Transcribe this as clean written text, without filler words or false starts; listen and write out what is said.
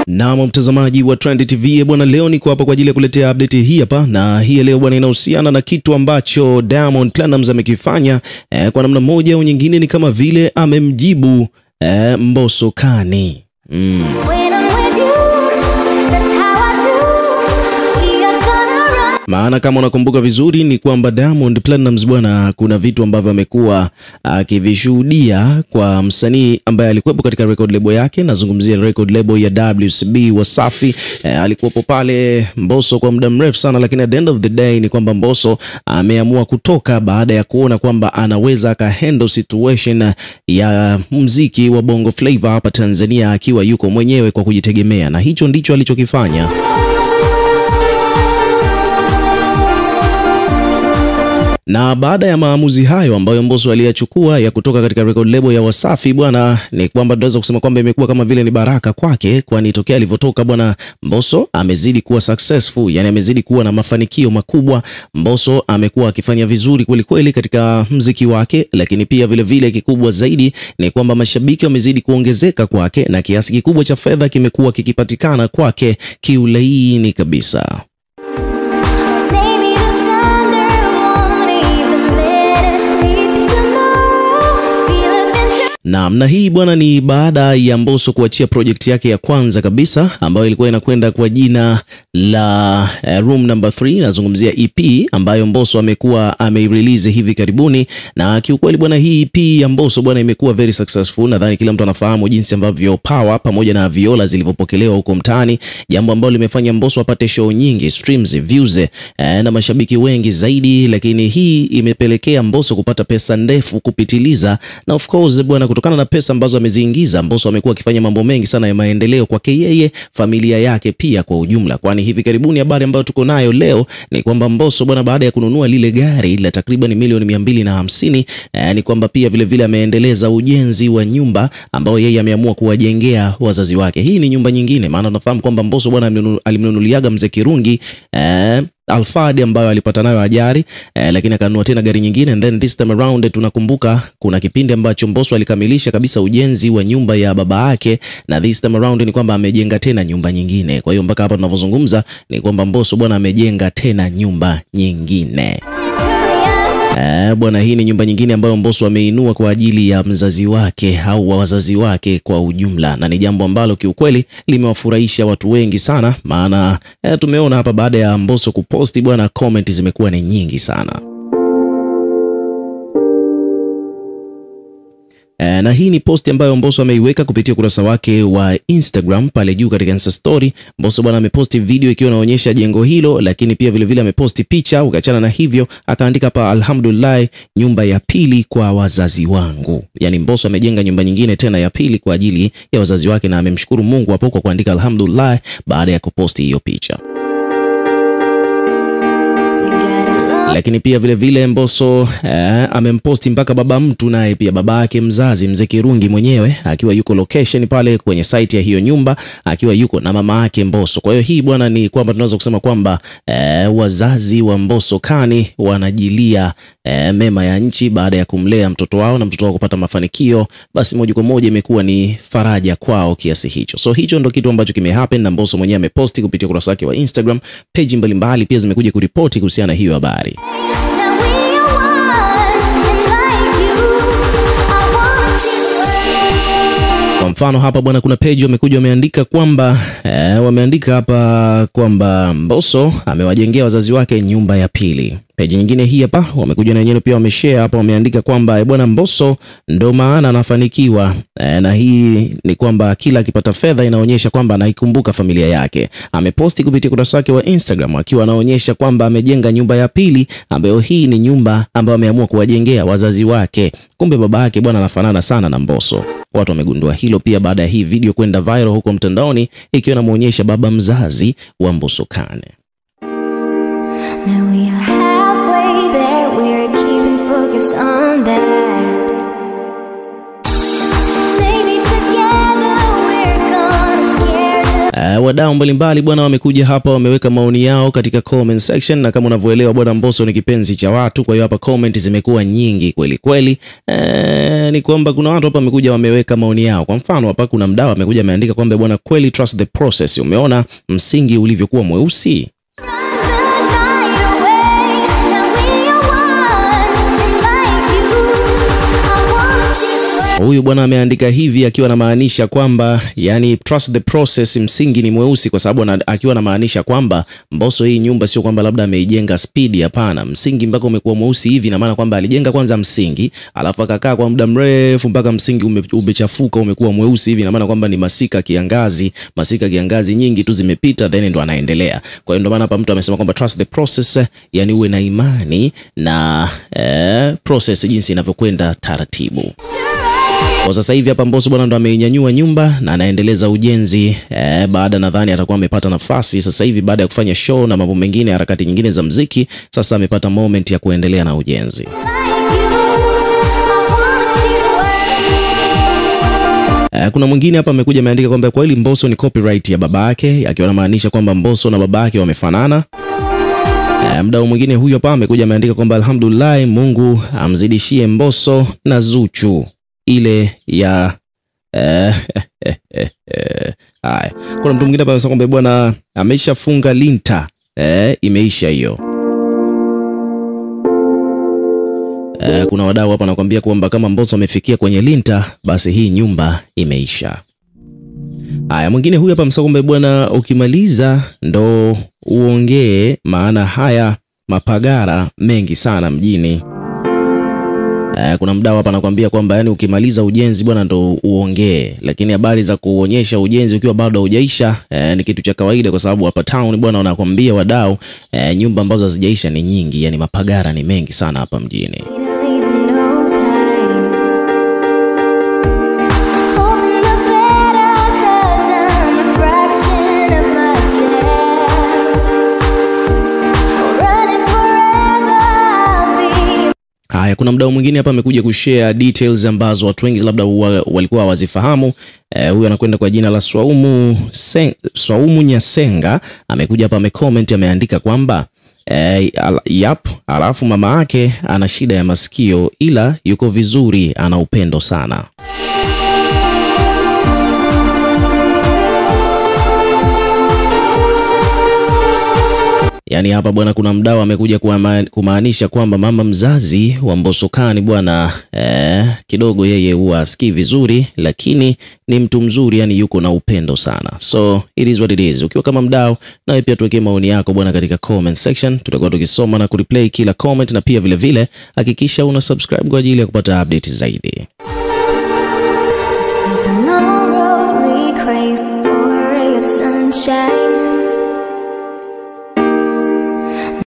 Na mtazamaji wa Trend TV bwana, leo niko hapa kwa ajili ya kuletea update hii hapa, na hii leo bwana inahusiana na kitu ambacho Diamond Platnumz amekifanya kwa namna moja au nyingine, ni kama vile amemjibu Mbosso Kani. Maana kama unakumbuka vizuri ni kwamba Diamond Platnumz bwana, kuna vitu ambavyo amekuwa akivishuhudia kwa msanii ambaye alikuwepo katika record label yake. Nazungumzia record label ya WCB Wasafi. Alikuwepo pale Mbosso kwa muda mrefu sana, lakini at the end of the day ni kwamba Mbosso ameamua kutoka baada ya kuona kwamba anaweza akahandle situation ya muziki wa Bongo Flava hapa Tanzania akiwa yuko mwenyewe kwa kujitegemea, na hicho ndicho alichokifanya. Na baada ya maamuzi hayo ambayo Mbosso aliyachukua ya kutoka katika record label ya Wasafi bwana, ni kwamba tunaweza kusema kwamba imekuwa kama vile ni baraka kwake, kwani tokea alivyotoka bwana Mbosso amezidi kuwa successful, yani amezidi kuwa na mafanikio makubwa. Mbosso amekuwa akifanya vizuri kweli kweli katika muziki wake, lakini pia vile vile kikubwa zaidi ni kwamba mashabiki wamezidi kuongezeka kwake na kiasi kikubwa cha fedha kimekuwa kikipatikana kwake kiulaini kabisa. Na hii bwana ni baada ya Mbosso kuachia project yake ya kwanza kabisa ambayo ilikuwa inakwenda kwa jina la Room Number 3. Nazungumzia EP ambayo Mbosso amekuwa ameirelease hivi karibuni, na kiukweli bwana hii EP ya Mbosso bwana imekuwa very successful. Nadhani kila mtu anafahamu jinsi ambavyo Power pamoja na Viola zilivyopokelewa huko mtaani, jambo ambalo limefanya Mbosso apate show nyingi, streams, views na mashabiki wengi zaidi, lakini hii imepelekea Mbosso kupata pesa ndefu kupitiliza, na of course bwana, kutokana na pesa ambazo ameziingiza, Mbosso amekuwa akifanya mambo mengi sana ya maendeleo kwake yeye, familia yake pia kwa ujumla. Kwani hivi karibuni habari ambayo tuko nayo leo ni kwamba Mbosso bwana, baada ya kununua lile gari la takriban milioni 250, ni kwamba pia vile vile ameendeleza ujenzi wa nyumba ambao yeye ameamua kuwajengea wazazi wake. Hii ni nyumba nyingine, maana tunafahamu kwamba Mbosso bwana alimnunuliaga Mzee Kirungi Alphard ambayo alipata nayo ajali, lakini akanunua tena gari nyingine, and then this time around tunakumbuka kuna kipindi ambacho Mbosso alikamilisha kabisa ujenzi wa nyumba ya baba yake, na this time around ni kwamba amejenga tena nyumba nyingine. Kwa hiyo mpaka hapa tunavyozungumza ni kwamba Mbosso bwana amejenga tena nyumba nyingine. Bwana, hii ni nyumba nyingine ambayo Mbosso ameinua kwa ajili ya mzazi wake au wazazi wake kwa ujumla, na ni jambo ambalo kiukweli limewafurahisha watu wengi sana, maana tumeona hapa baada ya Mbosso kuposti bwana, comment zimekuwa ni nyingi sana. Na hii ni posti ambayo Mbosso ameiweka kupitia ukurasa wake wa Instagram pale juu katika Insta story. Mbosso bwana ameposti video ikiwa inaonyesha jengo hilo, lakini pia vile vile ameposti picha. Ukiachana na hivyo akaandika hapa, alhamdulillah, nyumba ya pili kwa wazazi wangu. Yani Mbosso amejenga nyumba nyingine tena ya pili kwa ajili ya wazazi wake, na amemshukuru Mungu hapo kwa kuandika alhamdulillah baada ya kuposti hiyo picha. Lakini pia vile vile Mbosso amemposti mpaka baba mtu, naye pia baba yake mzazi Mzee Kirungi mwenyewe akiwa yuko location pale kwenye site ya hiyo nyumba, akiwa yuko na mama yake Mbosso. Kwa hiyo hii bwana ni kwamba tunaweza kusema kwamba wazazi wa Mbosso Kani wanajilia mema ya nchi baada ya kumlea mtoto wao na mtoto wao kupata mafanikio, basi moja kwa moja imekuwa ni faraja kwao kiasi hicho. So hicho ndo kitu ambacho kimehappen, na Mbosso mwenyewe ameposti kupitia ukurasa wake wa Instagram. Page mbalimbali pia zimekuja kuripoti kuhusiana na hiyo habari. Kwa mfano hapa bwana, kuna page wamekuja wameandika kwamba wameandika hapa kwamba Mbosso amewajengea wazazi wake nyumba ya pili. Page nyingine hii hapa wamekuja na wenyewe pia wameshare hapa, wameandika kwamba bwana Mbosso ndo maana anafanikiwa, na hii ni kwamba kila akipata fedha inaonyesha kwamba anaikumbuka familia yake. Ameposti kupitia kurasa yake wa Instagram akiwa anaonyesha kwamba amejenga nyumba ya pili, ambayo hii ni nyumba ambayo ameamua kuwajengea wazazi wake. Kumbe baba yake bwana anafanana sana na Mbosso. Watu wamegundua hilo pia baada ya hii video kwenda viral huko mtandaoni, ikiwa inamuonyesha baba mzazi wa Mbosso Kani. Now we are halfway there, we're keeping focus on that. Maybe together we're gonna scare wadau mbalimbali bwana wamekuja hapa wameweka maoni yao katika comment section, na kama unavyoelewa bwana Mbosso ni kipenzi cha watu, kwa hiyo hapa comment zimekuwa nyingi kweli kweli. Ni kwamba kuna watu hapa wamekuja wameweka maoni yao. Kwa mfano hapa kuna mdau amekuja ameandika kwamba bwana kweli trust the process, umeona msingi ulivyokuwa mweusi. Huyu bwana ameandika hivi akiwa anamaanisha kwamba yani trust the process, msingi ni mweusi, kwa sababu akiwa anamaanisha kwamba Mbosso hii nyumba sio kwamba labda ameijenga speed, hapana. Msingi mpaka umekuwa mweusi hivi na maana kwamba alijenga kwanza msingi, alafu akakaa kwa muda mrefu mpaka msingi umechafuka umekuwa mweusi hivi, na maana kwamba ni masika kiangazi nyingi tu zimepita then ndo anaendelea. Kwa hiyo ndo maana hapa mtu amesema kwamba trust the process, yani uwe na imani na process jinsi inavyokwenda taratibu. Kwa sasa hivi hapa Mbosso bwana ndo ameinyanyua nyumba na anaendeleza ujenzi baada nadhani atakuwa amepata nafasi sasa hivi baada ya kufanya show na mambo mengine, harakati nyingine za muziki. Sasa amepata moment ya kuendelea na ujenzi. Kuna mwingine hapa amekuja ameandika kwamba kwa hili Mbosso ni copyright ya baba yake, akiwa anamaanisha kwamba Mbosso na baba yake wamefanana. Mdau mwingine huyo hapa amekuja ameandika kwamba alhamdulillah, Mungu amzidishie Mbosso na Zuchu ile ya haya. Kuna mtu mwingine hapa anasema kwamba bwana ameshafunga linta, imeisha hiyo. Kuna wadau hapa wanakuambia kwamba kama Mbosso amefikia kwenye linta basi hii nyumba imeisha. Haya, mwingine huyu hapa amesema kwamba bwana ukimaliza ndo uongee, maana haya mapagara mengi sana mjini. Kuna mdau hapa anakuambia kwamba yani ukimaliza ujenzi bwana ndo uongee, lakini habari za kuonyesha ujenzi ukiwa bado haujaisha ni kitu cha kawaida, kwa sababu hapa town bwana wanakuambia wadau nyumba ambazo hazijaisha ni nyingi, yani mapagara ni mengi sana hapa mjini. Haya, kuna mdau mwingine hapa amekuja kushare details ambazo watu wengi labda walikuwa hawazifahamu. Huyu anakwenda kwa jina la Swaumu Nyasenga, amekuja hapa amecomment ameandika kwamba alafu mama yake ana shida ya masikio ila yuko vizuri, ana upendo sana. Yani hapa bwana kuna mdau amekuja kumaanisha kwamba mama mzazi wa Mbosso Khan bwana kidogo yeye huwa asikii vizuri, lakini ni mtu mzuri, yani yuko na upendo sana. So it is what it is. Ukiwa kama mdau na pia tuwekee maoni yako bwana katika comment section, tutakuwa tukisoma na kureplay kila comment, na pia vile vile hakikisha una subscribe kwa ajili ya kupata update zaidi. Sunshine.